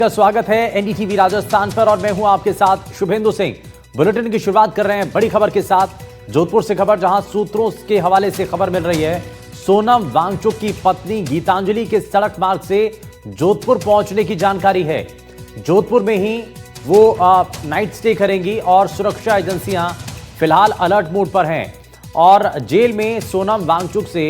का स्वागत है एनडीटीवी राजस्थान पर और मैं हूं आपके साथ शुभेंदु सिंह। बुलेटिन की शुरुआत कर रहे हैं बड़ी खबर के साथ। जोधपुर से खबर, जहां सूत्रों के हवाले से खबर मिल रही है सोनम वांगचुक की पत्नी गीतांजलि के सड़क मार्ग से जोधपुर पहुंचने की जानकारी है। जोधपुर में ही वो नाइट स्टे करेंगी और सुरक्षा एजेंसियां फिलहाल अलर्ट मोड पर हैं और जेल में सोनम वांगचुक से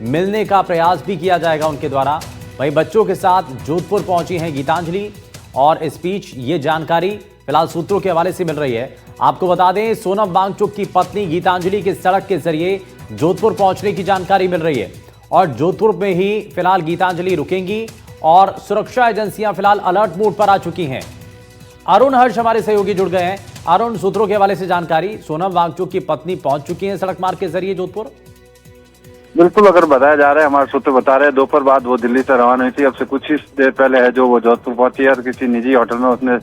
मिलने का प्रयास भी किया जाएगा उनके द्वारा। वहीं बच्चों के साथ जोधपुर पहुंची हैं गीतांजलि और इस बीच ये जानकारी फिलहाल सूत्रों के हवाले से मिल रही है। आपको बता दें, सोनम वांगचुक की पत्नी गीतांजलि के सड़क के जरिए जोधपुर पहुंचने की जानकारी मिल रही है और जोधपुर में ही फिलहाल गीतांजलि रुकेंगी और सुरक्षा एजेंसियां फिलहाल अलर्ट मोड पर आ चुकी हैं। अरुण हर्ष हमारे सहयोगी जुड़ गए हैं। अरुण, सूत्रों के हवाले से जानकारी, सोनम वांगचुक की पत्नी पहुंच चुकी है सड़क मार्ग के जरिए जोधपुर। बिल्कुल, अगर बताया जा रहा है, हमारे सूत्र बता रहे हैं दोपहर बाद वो दिल्ली से रवाना हुई थी। अब से कुछ ही देर पहले है जो वो जोधपुर पहुंची है और किसी निजी होटल में उसने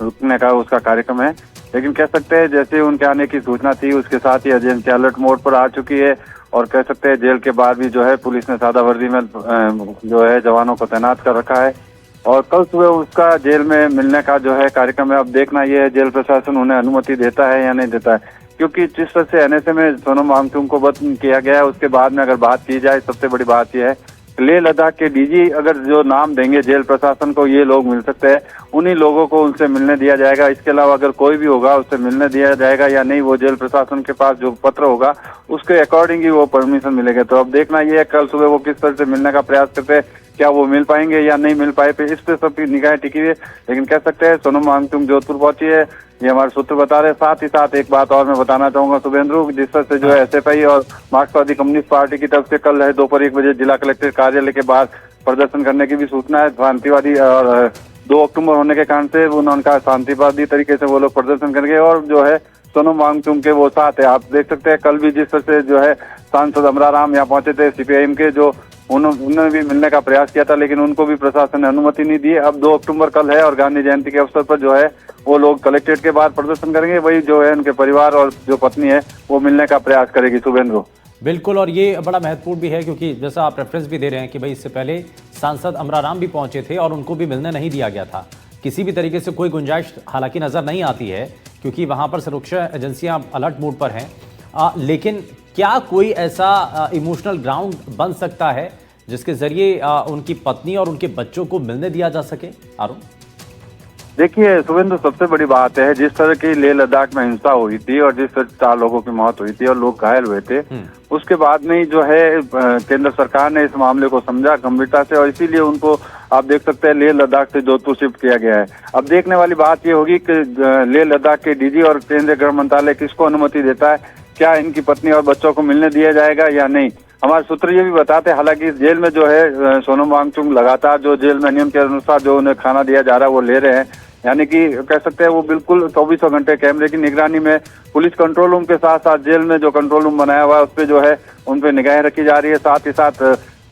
रुकने का उसका कार्यक्रम है। लेकिन कह सकते हैं जैसे उनके आने की सूचना थी उसके साथ ही एजेंसी अलर्ट मोड पर आ चुकी है और कह सकते हैं जेल के बाद भी जो है पुलिस ने सादा वर्दी में जो है जवानों को तैनात कर रखा है और कल सुबह उसका जेल में मिलने का जो है कार्यक्रम है। अब देखना यह है जेल प्रशासन उन्हें अनुमति देता है या नहीं देता है, क्योंकि जिस तरह से एनएसए में सोनम वांगचुक को बंद किया गया है उसके बाद में अगर बात की जाए, सबसे बड़ी बात यह है लेह लद्दाख के डीजी अगर जो नाम देंगे जेल प्रशासन को, ये लोग मिल सकते हैं, उन्हीं लोगों को उनसे मिलने दिया जाएगा। इसके अलावा अगर कोई भी होगा उससे मिलने दिया जाएगा या नहीं, वो जेल प्रशासन के पास जो पत्र होगा उसके अकॉर्डिंग ही वो परमिशन मिलेगा। तो अब देखना ये है कल सुबह वो किस तरह से मिलने का प्रयास करते हैं, क्या वो मिल पाएंगे या नहीं मिल पाए, इस पे सबकी निगाहें टिकी हुई है। लेकिन कह सकते हैं सोनम वांगचुक जोधपुर पहुंची है, ये हमारे सूत्र बता रहे हैं। साथ ही साथ एक बात और मैं बताना चाहूंगा शुभेंद्र, जिस तरह से जो है एसएफआई और मार्क्सवादी कम्युनिस्ट पार्टी की तरफ से कल है दोपहर 1 बजे जिला कलेक्टर कार्यालय के बाहर प्रदर्शन करने की भी सूचना है। शांतिवादी और 2 अक्टूबर होने के कारण से उनका शांतिवादी तरीके से वो लोग प्रदर्शन करेंगे और जो है सोनम वांगचुक के वो साथ है। आप देख सकते हैं कल भी जिस तरह से जो है सांसद अमराराम यहाँ पहुंचे थे, सीपीआईएम के, जो उन्होंने भी मिलने का प्रयास किया था लेकिन उनको भी प्रशासन ने अनुमति नहीं दी। अब 2 अक्टूबर कल है और गांधी जयंती के अवसर पर जो है वो लोग कलेक्ट्रेट के बाहर प्रदर्शन करेंगे। वही जो है उनके परिवार और जो पत्नी है वो मिलने का प्रयास करेगी। शुभेंद्र, बिल्कुल, और ये बड़ा महत्वपूर्ण भी है क्योंकि जैसा आप रेफरेंस भी दे रहे हैं कि भाई इससे पहले सांसद अमराराम भी पहुंचे थे और उनको भी मिलने नहीं दिया गया था। किसी भी तरीके से कोई गुंजाइश हालांकि नजर नहीं आती है क्योंकि वहां पर सुरक्षा एजेंसियां अलर्ट मोड पर हैं। लेकिन क्या कोई ऐसा इमोशनल ग्राउंड बन सकता है जिसके जरिए उनकी पत्नी और उनके बच्चों को मिलने दिया जा सके? अरुण, देखिए शुभेंद्र, सबसे बड़ी बात है जिस तरह की लेह लद्दाख में हिंसा हुई थी और जिस तरह 4 लोगों की मौत हुई थी और लोग घायल हुए थे, उसके बाद में जो है केंद्र सरकार ने इस मामले को समझा गंभीरता से और इसीलिए उनको आप देख सकते हैं लेह लद्दाख से जोधपुर शिफ्ट किया गया है। अब देखने वाली बात ये होगी कि लेह लद्दाख के डीजी और केंद्रीय गृह मंत्रालय किसको अनुमति देता है, क्या इनकी पत्नी और बच्चों को मिलने दिया जाएगा या नहीं। हमारे सूत्र ये भी बताते हैं हालांकि इस जेल में जो है सोनम वांगचुक लगातार जो जेल में नियम के अनुसार जो उन्हें खाना दिया जा रहा है वो ले रहे हैं, यानी कि कह सकते हैं वो बिल्कुल 24 घंटे कैमरे की निगरानी में पुलिस कंट्रोल रूम के साथ साथ जेल में जो कंट्रोल रूम बनाया हुआ है उस पर जो है उन पर निगाहें रखी जा रही है। साथ ही साथ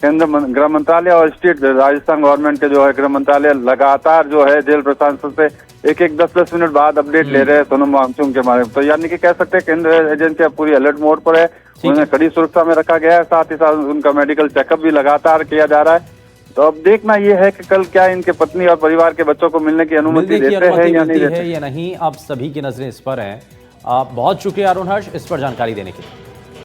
केंद्र गृह मंत्रालय और स्टेट राजस्थान गवर्नमेंट के जो है गृह मंत्रालय लगातार जो है जेल प्रशासन से एक 10-10 मिनट बाद अपडेट ले रहे हैं सोनम वांगचुक के बारे में। तो यानी कि कह सकते हैं केंद्र एजेंसी पूरी अलर्ट मोड पर है, उन्हें कड़ी सुरक्षा में रखा गया है। साथ ही साथ उनका मेडिकल चेकअप भी लगातार किया जा रहा है। तो अब देखना यह है कि कल क्या इनके पत्नी और परिवार के बच्चों को मिलने की अनुमति देते हैं या नहीं देते या नहीं। अब सभी की नजरें इस पर हैं। बहुत शुक्रिया अरुण हर्ष इस पर जानकारी देने के लिए।